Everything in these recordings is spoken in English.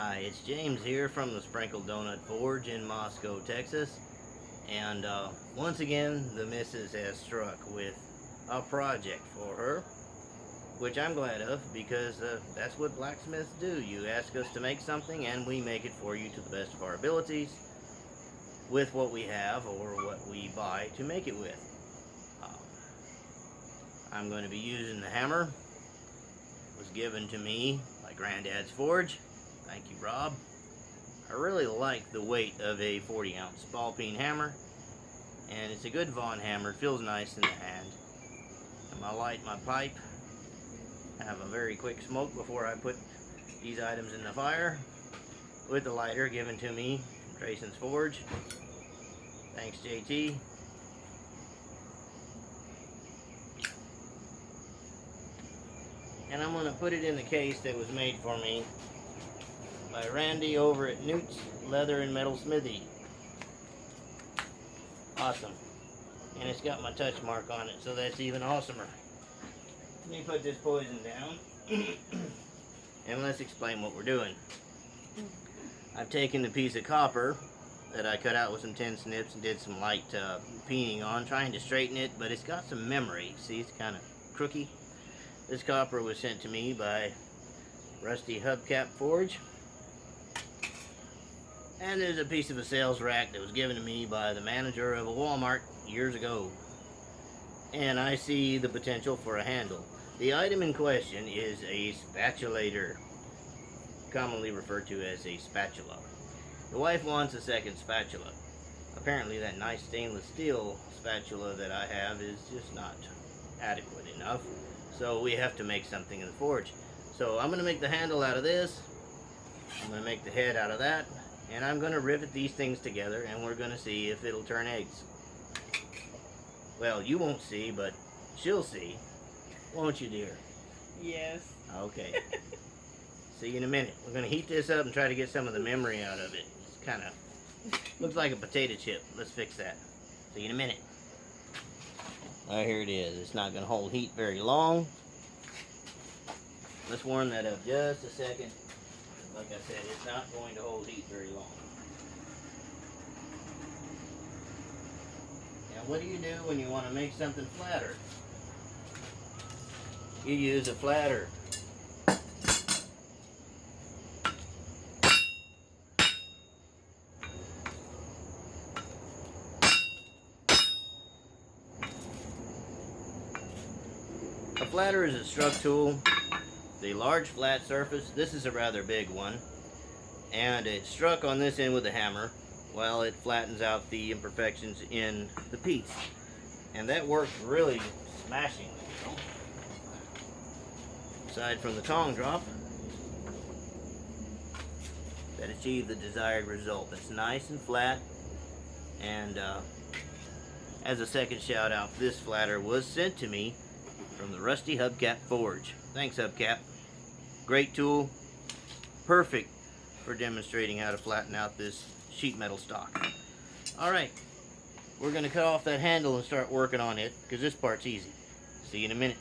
Hi, it's James here from the Sprinkled Donut Forge in Moscow, Texas. And once again, the missus has struck with a project for her, which I'm glad of because that's what blacksmiths do. You ask us to make something and we make it for you to the best of our abilities with what we have or what we buy to make it with. I'm going to be using the hammer. It was given to me by Granddad's Forge. Thank you, Rob. I really like the weight of a 40-ounce ball peen hammer, and it's a good Vaughan hammer. It feels nice in the hand. I'm gonna light my pipe, have a very quick smoke before I put these items in the fire with the lighter given to me from Trayson's Forge. Thanks, JT. And I'm gonna put it in the case that was made for me by Randy over at Newt's Leather and Metal Smithy. Awesome. And it's got my touch mark on it, so that's even awesomer. Let me put this poison down and let's explain what we're doing. I've taken the piece of copper that I cut out with some tin snips and did some light peening on, trying to straighten it, but it's got some memory. See, it's kind of crooky. This copper was sent to me by Rusty Hubcap Forge. And there's a piece of a sales rack that was given to me by the manager of a Walmart years ago. And I see the potential for a handle. The item in question is a spatulator, commonly referred to as a spatula. The wife wants a second spatula. Apparently that nice stainless steel spatula that I have is just not adequate enough. So we have to make something in the forge. So I'm going to make the handle out of this. I'm going to make the head out of that. And I'm going to rivet these things together and we're going to see if it'll turn eggs. Well, you won't see, but she'll see. Won't you, dear? Yes. Okay. See you in a minute. We're going to heat this up and try to get some of the memory out of it. It's kind of looks like a potato chip. Let's fix that. See you in a minute. Oh, here it is. It's not going to hold heat very long. Let's warm that up just a second. Like I said, it's not going to hold heat very long. Now, what do you do when you want to make something flatter? You use a flatter. A flatter is a struck tool. The large flat surface, this is a rather big one, and it's struck on this end with a hammer while it flattens out the imperfections in the piece, and that works really smashingly, you know? Aside from the tong drop, that achieved the desired result. It's nice and flat, and as a second shout out, this flatter was sent to me from the Rusty Hubcap Forge. Thanks, Hubcap. Great tool, perfect for demonstrating how to flatten out this sheet metal stock. Alright, we're going to cut off that handle and start working on it, because this part's easy. See you in a minute.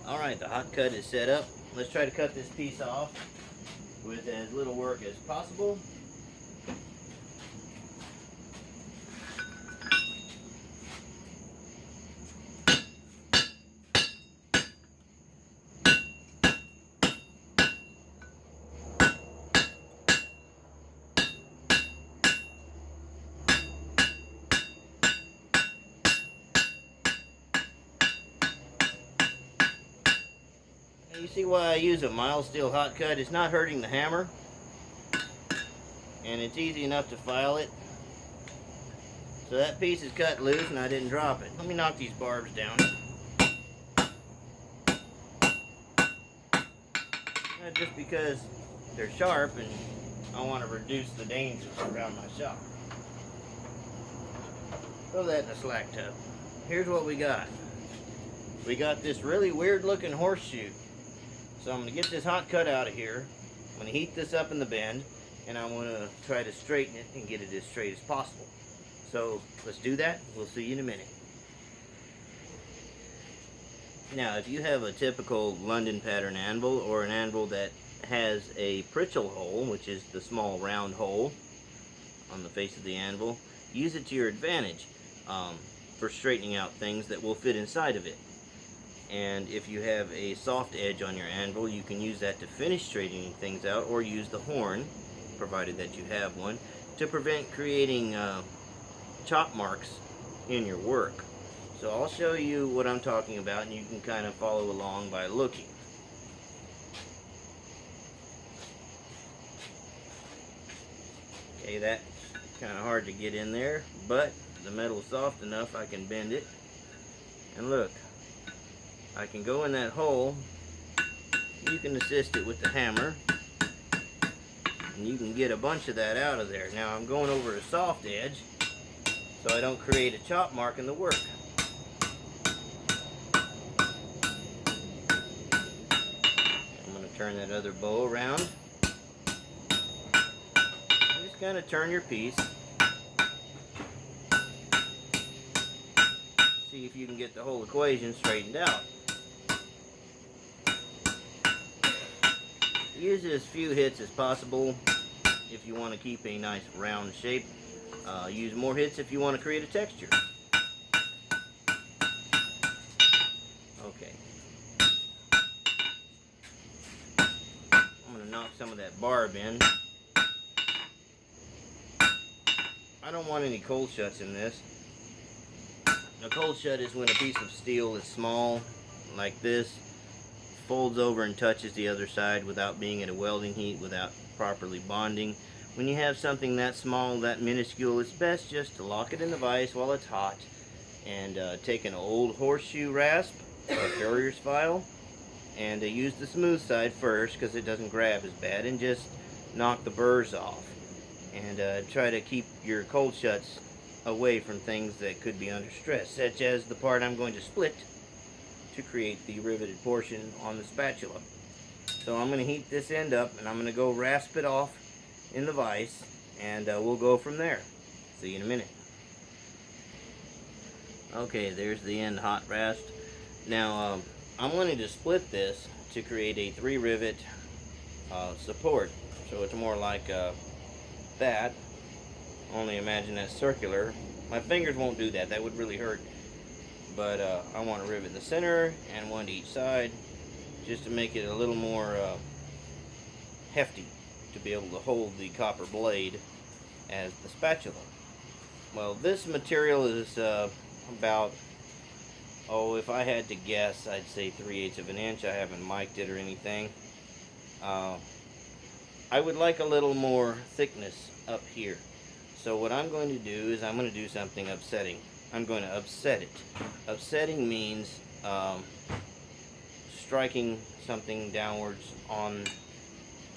Alright, the hot cut is set up. Let's try to cut this piece off with as little work as possible. You see why I use a mild steel hot cut? It's not hurting the hammer, and it's easy enough to file it. So that piece is cut loose and I didn't drop it. Let me knock these barbs down. Just because they're sharp and I want to reduce the danger around my shop. Throw that in a slack tub. Here's what we got. We got this really weird looking horseshoe. So I'm going to get this hot cut out of here. I'm going to heat this up in the bend, and I'm going to try to straighten it and get it as straight as possible. So let's do that. We'll see you in a minute. Now, if you have a typical London pattern anvil or an anvil that has a Pritchel hole, which is the small round hole on the face of the anvil. Use it to your advantage for straightening out things that will fit inside of it. And if you have a soft edge on your anvil, you can use that to finish straightening things out, or use the horn, provided that you have one, to prevent creating chop marks in your work. So I'll show you what I'm talking about, and you can kind of follow along by looking. Okay, that's kind of hard to get in there, but the metal's soft enough I can bend it. And look, I can go in that hole. You can assist it with the hammer, and you can get a bunch of that out of there. Now I'm going over a soft edge so I don't create a chop mark in the work. I'm going to turn that other bow around. Just kind of turn your piece. See if you can get the whole equation straightened out. Use as few hits as possible if you want to keep a nice round shape. Use more hits if you want to create a texture. Okay. I'm going to knock some of that barb in. I don't want any cold shuts in this. A cold shut is when a piece of steel is small, like this, folds over and touches the other side without being at a welding heat, without properly bonding. When you have something that small, that minuscule, it's best just to lock it in the vise while it's hot, and take an old horseshoe rasp or farrier's file, and use the smooth side first because it doesn't grab as bad, and just knock the burrs off, and try to keep your cold shuts away from things that could be under stress, such as the part I'm going to split to create the riveted portion on the spatula. So I'm going to heat this end up, and I'm going to go rasp it off in the vise, and we'll go from there. See you in a minute. Okay, there's the end hot rasped. Now I'm going to split this to create a 3 rivet support, so it's more like that, only imagine that's circular. My fingers won't do that, that would really hurt. But I want to rivet the center and one to each side, just to make it a little more hefty to be able to hold the copper blade as the spatula. Well, this material is about, oh, if I had to guess, I'd say 3/8 of an inch. I haven't mic'd it or anything. I would like a little more thickness up here. So what I'm going to do is I'm going to do something upsetting. I'm going to upset it. Upsetting means striking something downwards on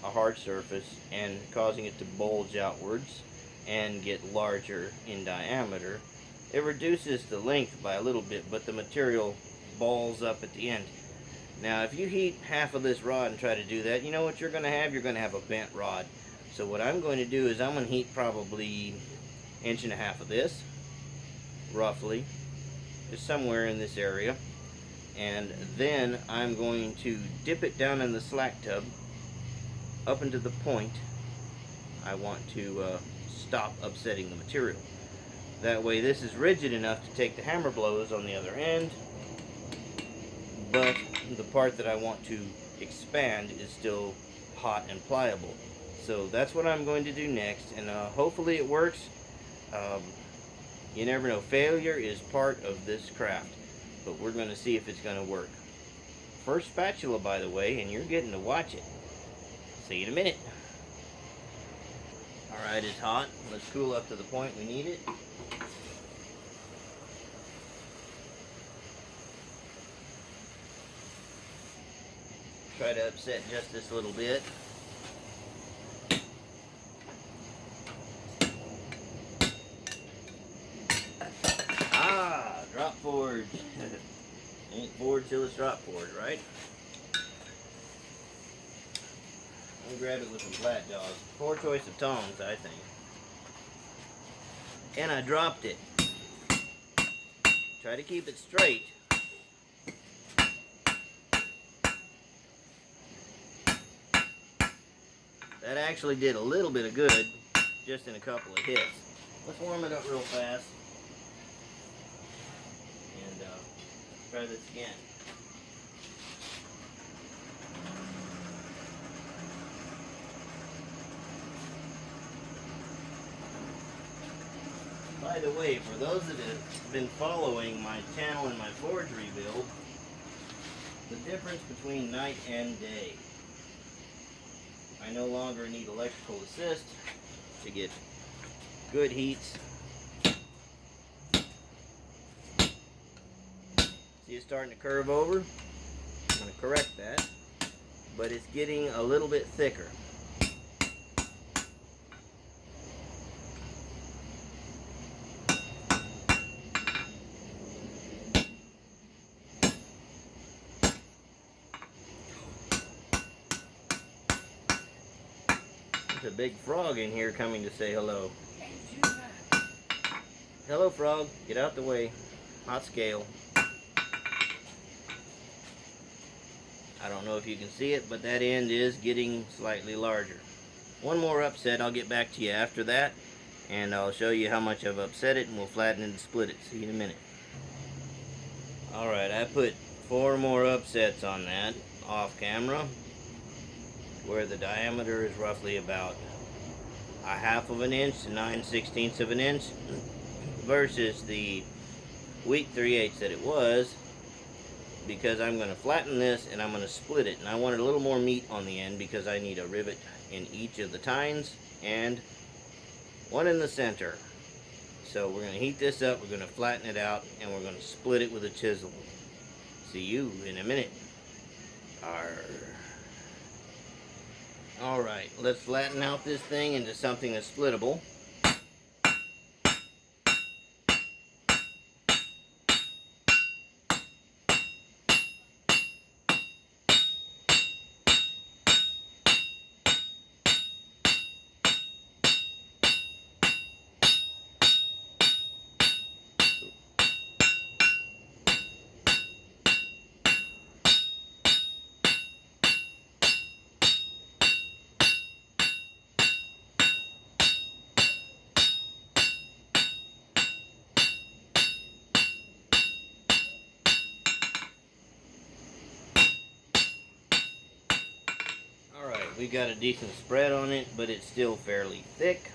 a hard surface and causing it to bulge outwards and get larger in diameter. It reduces the length by a little bit, but the material balls up at the end. Now if you heat half of this rod and try to do that, you know what you're going to have? You're going to have a bent rod. So what I'm going to do is I'm going to heat probably 1.5 inches of this, roughly, just somewhere in this area, and then I'm going to dip it down in the slack tub up into the point I want to stop upsetting the material. That way this is rigid enough to take the hammer blows on the other end, but the part that I want to expand is still hot and pliable. So that's what I'm going to do next, and hopefully it works. You never know. Failure is part of this craft, but we're going to see if it's going to work. First spatula, by the way, and you're getting to watch it. See you in a minute. Alright, it's hot. Let's cool up to the point we need it. Try to upset just this little bit. Drop forge. Ain't forged till it's drop forged, right? I'll grab it with some flat jaws. Poor choice of tongs, I think. And I dropped it. Try to keep it straight. That actually did a little bit of good just in a couple of hits. Let's warm it up real fast and try this again. By the way, for those that have been following my channel and my forge rebuild, the difference between night and day. I no longer need electrical assist to get good heats. See it's starting to curve over? I'm going to correct that, but it's getting a little bit thicker. There's a big frog in here coming to say hello. Hello, frog. Get out the way. Hot scale. I don't know if you can see it, but that end is getting slightly larger. One more upset. I'll get back to you after that, and I'll show you how much I've upset it, and we'll flatten it and split it. See you in a minute. Alright, I put 4 more upsets on that off camera, where the diameter is roughly about 1/2 of an inch to 9/16 of an inch versus the weak 3/8 that it was, because I'm going to flatten this and I'm going to split it, and I wanted a little more meat on the end because I need a rivet in each of the tines and one in the center. So we're going to heat this up, we're going to flatten it out, and we're going to split it with a chisel. See you in a minute. Alright, let's flatten out this thing into something that's splittable. We got a decent spread on it, but it's still fairly thick.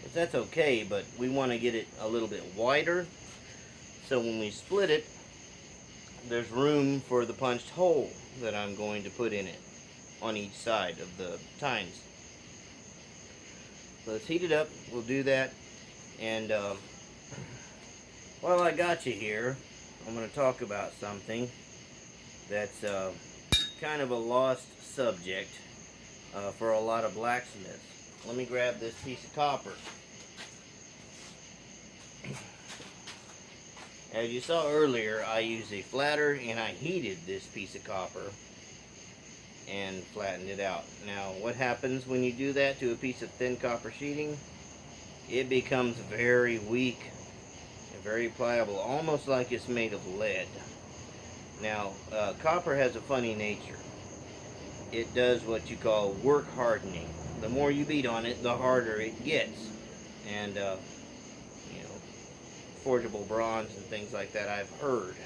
But that's okay, but we want to get it a little bit wider, so when we split it, there's room for the punched hole that I'm going to put in it on each side of the tines. Let's heat it up. We'll do that, and while I got you here, I'm going to talk about something that's kind of a lost subject for a lot of blacksmiths. Let me grab this piece of copper. As you saw earlier, I used a flatter and I heated this piece of copper and flattened it out. Now, what happens when you do that to a piece of thin copper sheeting? It becomes very weak and very pliable, almost like it's made of lead. Now, copper has a funny nature. It does what you call work hardening. The more you beat on it, the harder it gets. And, you know, forgeable bronze and things like that, I've heard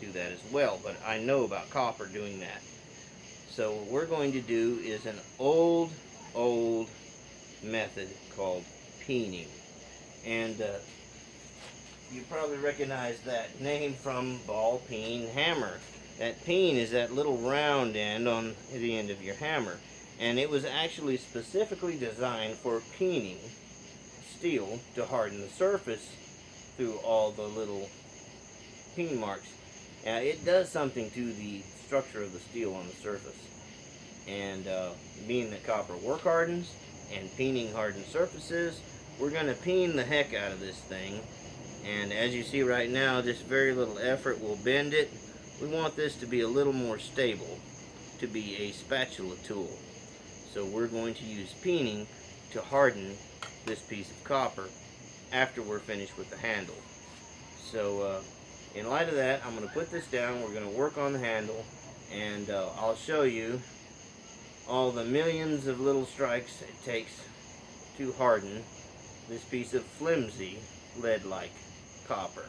do that as well. But I know about copper doing that. So what we're going to do is an old method called peening. And you probably recognize that name from ball peen hammer. That peen is that little round end on the end of your hammer, and it was actually specifically designed for peening steel to harden the surface through all the little peen marks. Now, it does something to the structure of the steel on the surface, and being that copper work hardens and peening hardens surfaces, we're going to peen the heck out of this thing, and as you see right now, just very little effort will bend it. We want this to be a little more stable, to be a spatula tool. So we're going to use peening to harden this piece of copper after we're finished with the handle. So in light of that, I'm going to put this down, we're going to work on the handle, and I'll show you all the millions of little strikes it takes to harden this piece of flimsy lead-like copper.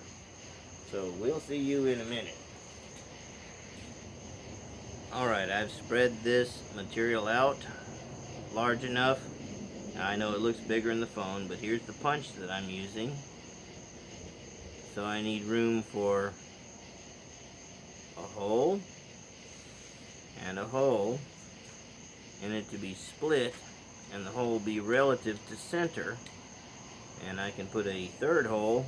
So we'll see you in a minute. Alright, I've spread this material out large enough. Now, I know it looks bigger in the phone, but here's the punch that I'm using. So I need room for a hole and a hole, and it to be split, and the hole be relative to center, and I can put a third hole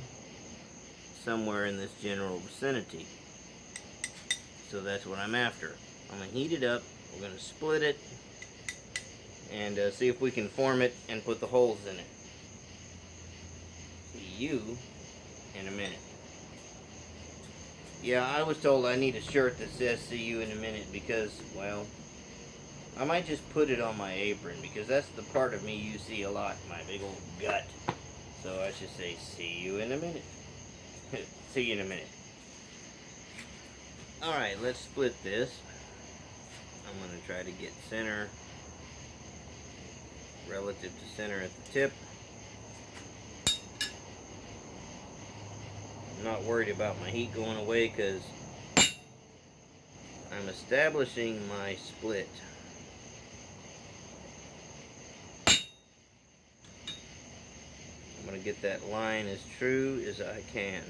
somewhere in this general vicinity. So that's what I'm after. I'm going to heat it up, we're going to split it, and see if we can form it and put the holes in it. See you in a minute. Yeah, I was told I need a shirt that says "see you in a minute" because, well, I might just put it on my apron because that's the part of me you see a lot, my big old gut. So I should say "see you in a minute." See you in a minute. Alright, let's split this. I'm going to try to get center, relative to center at the tip. I'm not worried about my heat going away because I'm establishing my split. I'm going to get that line as true as I can.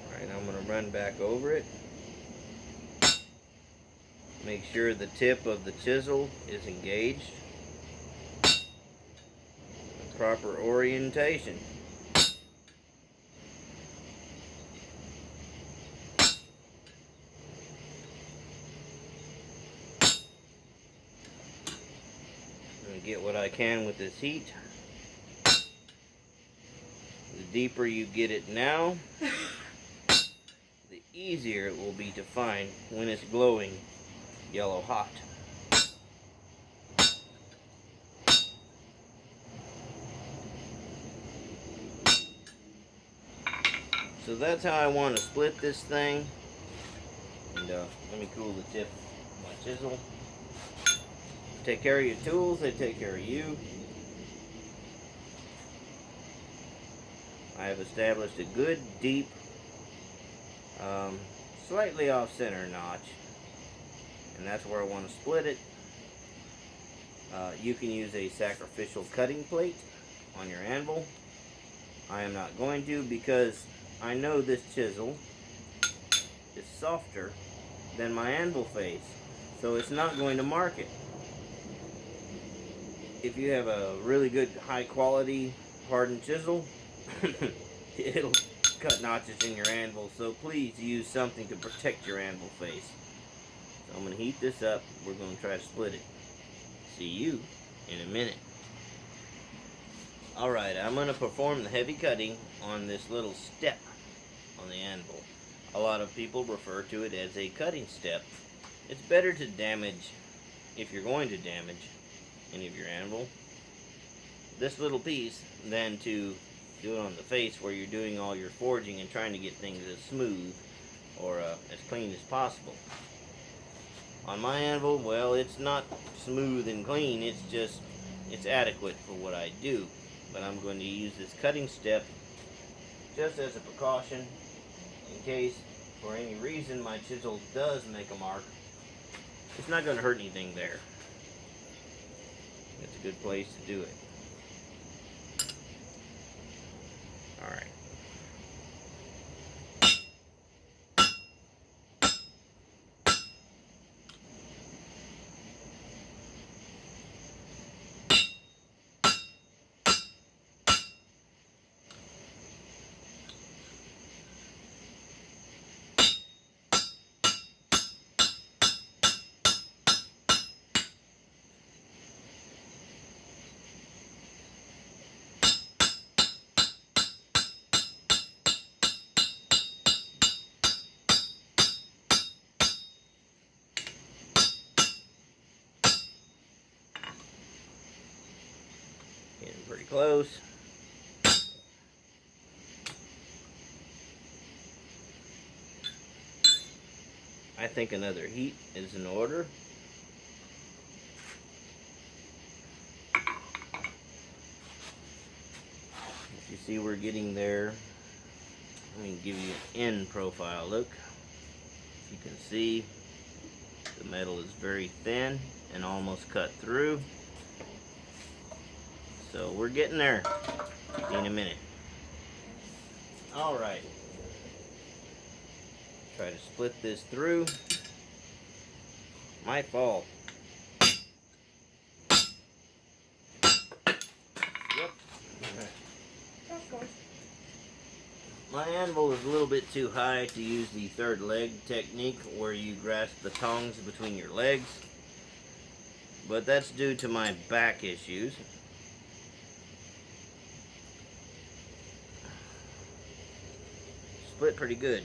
Alright, I'm going to run back over it. Make sure the tip of the chisel is engaged. Proper orientation. I'm going to get what I can with this heat. The deeper you get it now, the easier it will be to find when it's glowing yellow hot. So that's how I want to split this thing. And let me cool the tip of my chisel. Take care of your tools, they take care of you. I have established a good, deep, slightly off-center notch. And that's where I want to split it. You can use a sacrificial cutting plate on your anvil. I am not going to because I know this chisel is softer than my anvil face, so it's not going to mark it. If you have a really good high quality hardened chisel, it'll cut notches in your anvil, so please use something to protect your anvil face. So I'm going to heat this up, we're going to try to split it. See you in a minute. Alright, I'm going to perform the heavy cutting on this little step on the anvil. A lot of people refer to it as a cutting step. It's better to damage, if you're going to damage any of your anvil, this little piece than to do it on the face where you're doing all your forging and trying to get things as smooth or as clean as possible. On my anvil, well, it's not smooth and clean, it's adequate for what I do. But I'm going to use this cutting step just as a precaution in case for any reason my chisel does make a mark. It's not going to hurt anything there. It's a good place to do it. Alright. Getting pretty close. I think another heat is in order. If you see we're getting there, let me give you an in profile look. You can see the metal is very thin and almost cut through. So we're getting there in a minute. Alright. Try to split this through. Might fall. Yep. My anvil is a little bit too high to use the third leg technique where you grasp the tongs between your legs, but that's due to my back issues. Split pretty good.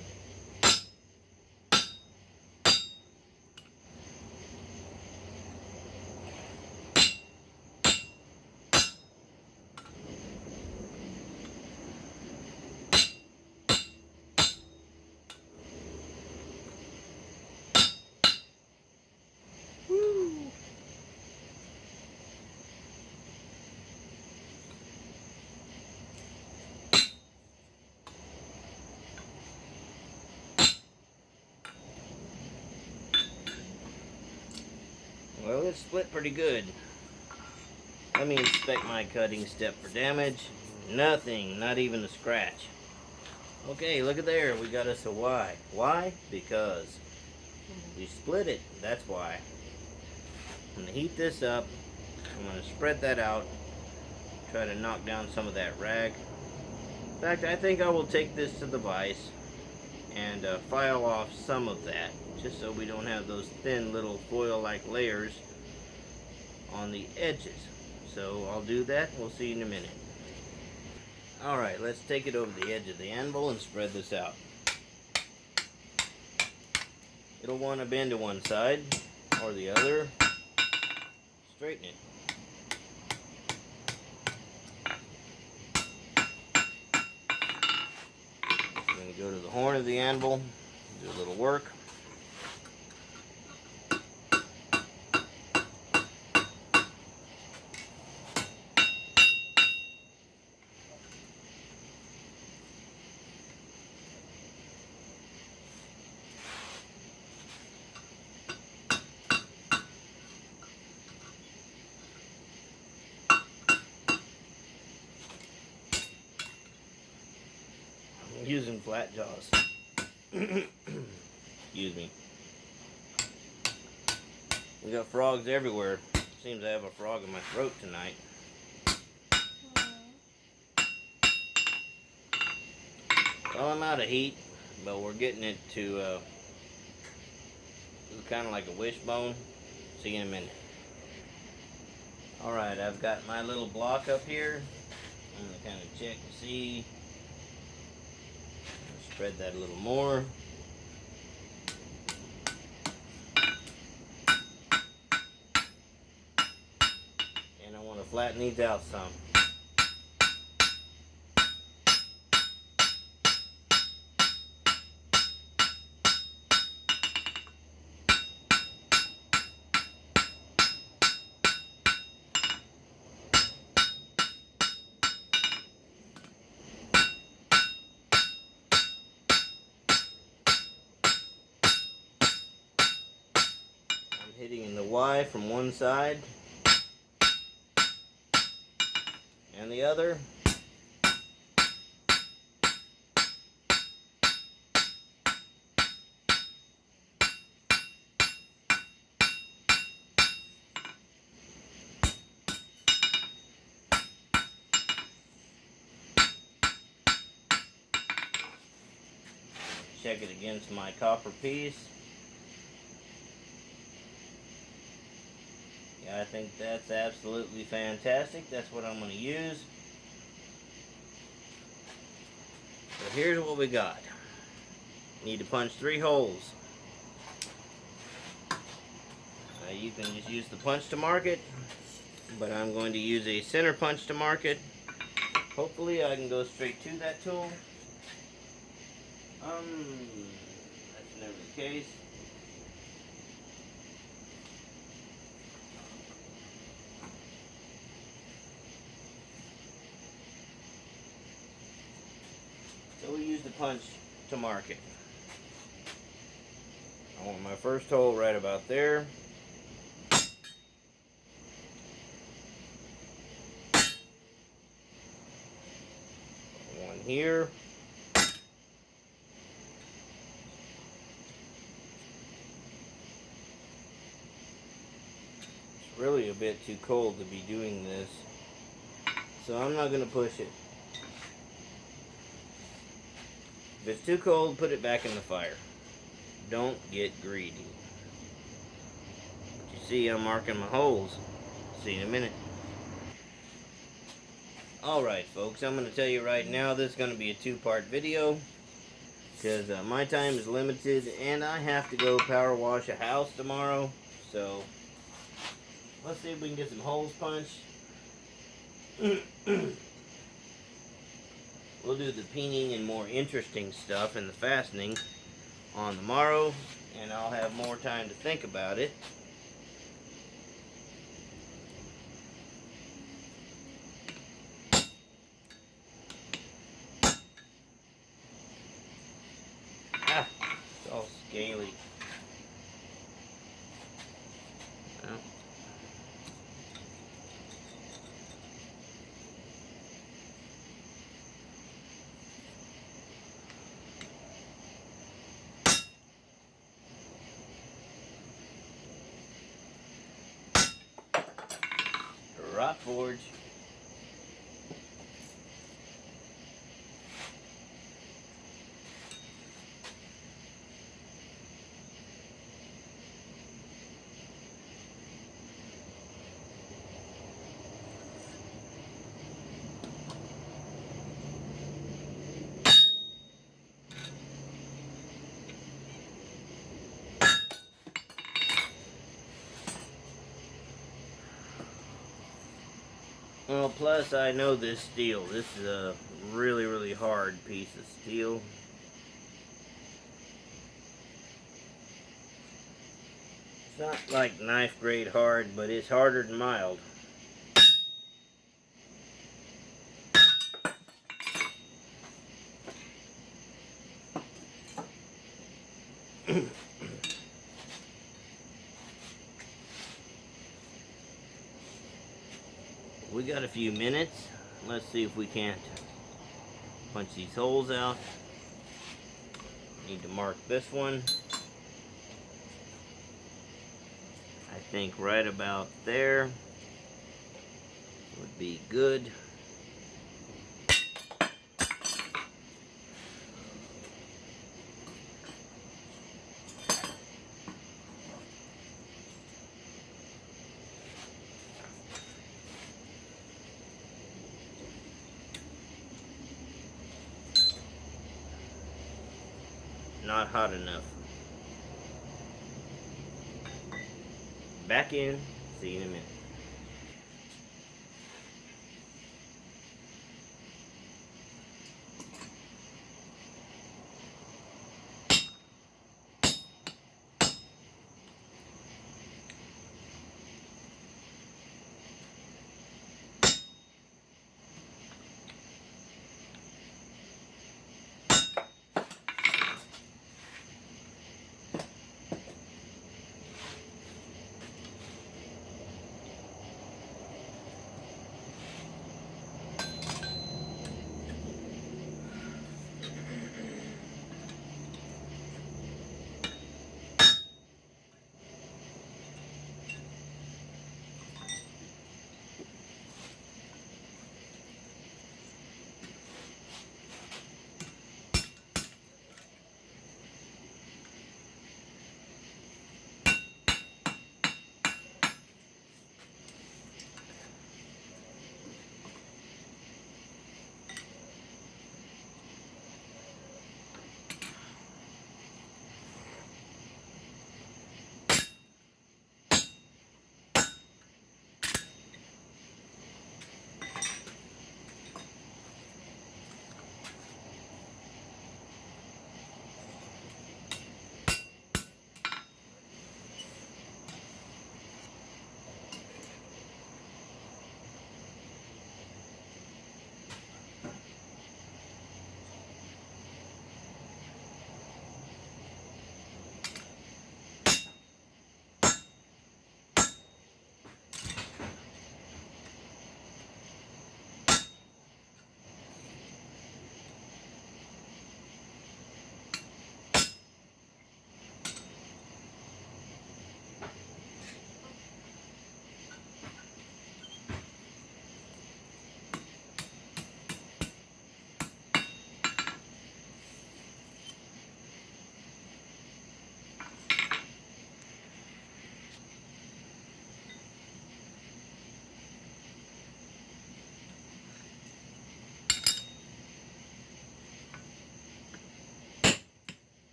Well, it's split pretty good. Let me inspect my cutting step for damage. Nothing, not even a scratch. Okay, look at there, we got us a Y. Why? Because we split it, that's why. I'm gonna heat this up. I'm gonna spread that out. Try to knock down some of that rag. In fact, I think I will take this to the vise and file off some of that, just so we don't have those thin little foil-like layers on the edges. So I'll do that, we'll see you in a minute. Alright, let's take it over the edge of the anvil and spread this out. It'll want to bend to one side or the other. Straighten it. I'm going to go to the horn of the anvil, do a little work. Using flat jaws. Excuse me. We got frogs everywhere. Seems I have a frog in my throat tonight. Well, I'm out of heat, but we're getting it to kind of like a wishbone. See you in a minute. Alright, I've got my little block up here. I'm going to kind of check and see. Spread that a little more. And I want to flatten these out some. Hitting in the Y from one side and the other. Check it against my copper piece. I think that's absolutely fantastic. That's what I'm going to use. So here's what we got. Need to punch 3 holes. You can just use the punch to mark it, but I'm going to use a center punch to mark it. Hopefully I can go straight to that tool. That's never the case. punch to mark it. I want my first hole right about there. One here. It's really a bit too cold to be doing this, so I'm not going to push it. If it's too cold, put it back in the fire. Don't get greedy. But you see, I'm marking my holes. See you in a minute. Alright folks, I'm going to tell you right now, this is going to be a two-part video, because my time is limited and I have to go power wash a house tomorrow. So let's see if we can get some holes punched. We'll do the peening and more interesting stuff and the fastening on the morrow, and I'll have more time to think about it. Ah, it's all scaly. Well. Rot forge. Well, plus I know this steel. This is a really, really hard piece of steel. It's not like knife grade hard, but it's harder than mild. We got a few minutes. Let's see if we can't punch these holes out. Need to mark this one. I think right about there would be good. Not hot enough. Back in. See you in a minute.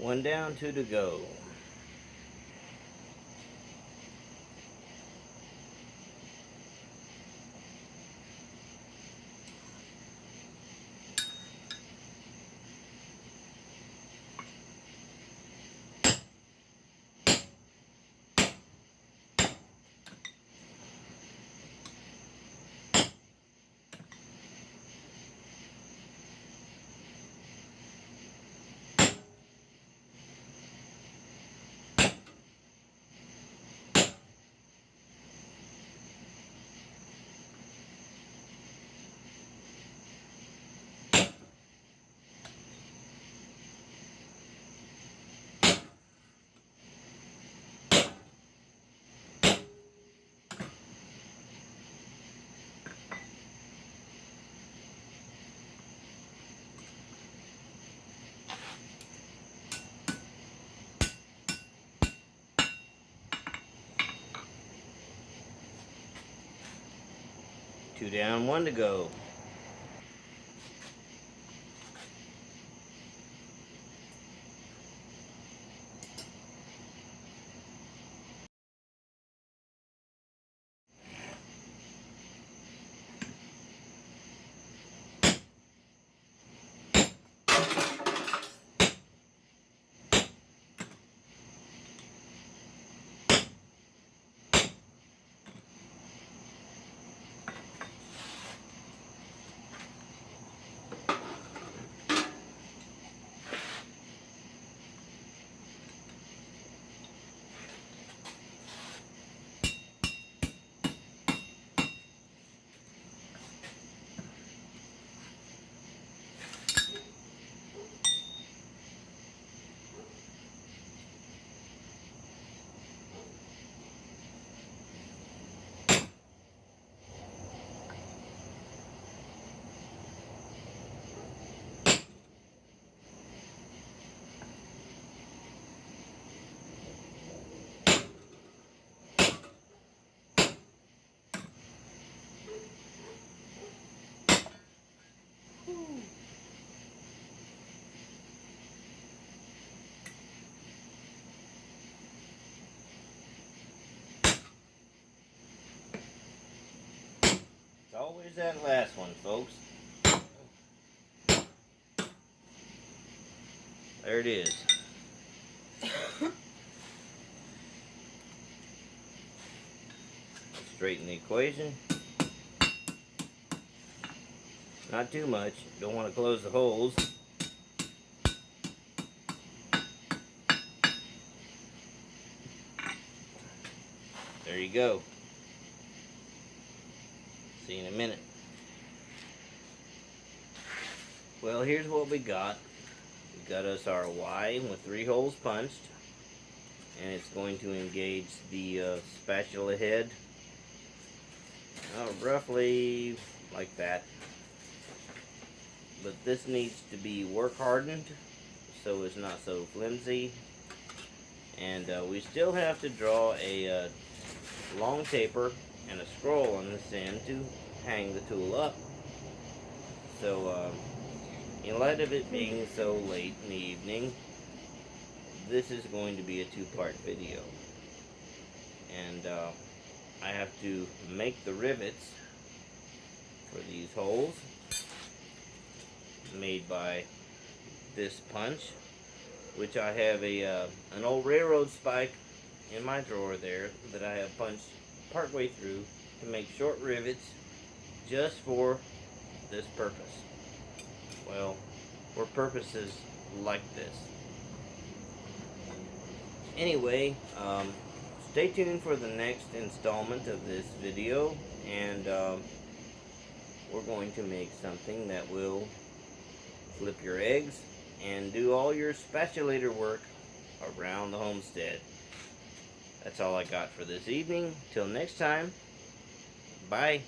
One down, two to go. Two down, one to go. It's always that last one, folks. There it is. Straighten the equation. Not too much. Don't want to close the holes. There you go. See you in a minute. Well, here's what we got. We got us our Y with 3 holes punched, and it's going to engage the spatula head roughly like that. But this needs to be work hardened so it's not so flimsy, and we still have to draw a long taper and a scroll on this end to hang the tool up. So in light of it being so late in the evening, this is going to be a 2-part video, and I have to make the rivets for these holes made by this punch, which I have an old railroad spike in my drawer there that I have punched partway through to make short rivets just for this purpose. Well, for purposes like this. Anyway, stay tuned for the next installment of this video, and we're going to make something that will flip your eggs and do all your spatulator work around the homestead. That's all I got for this evening. Till next time, bye.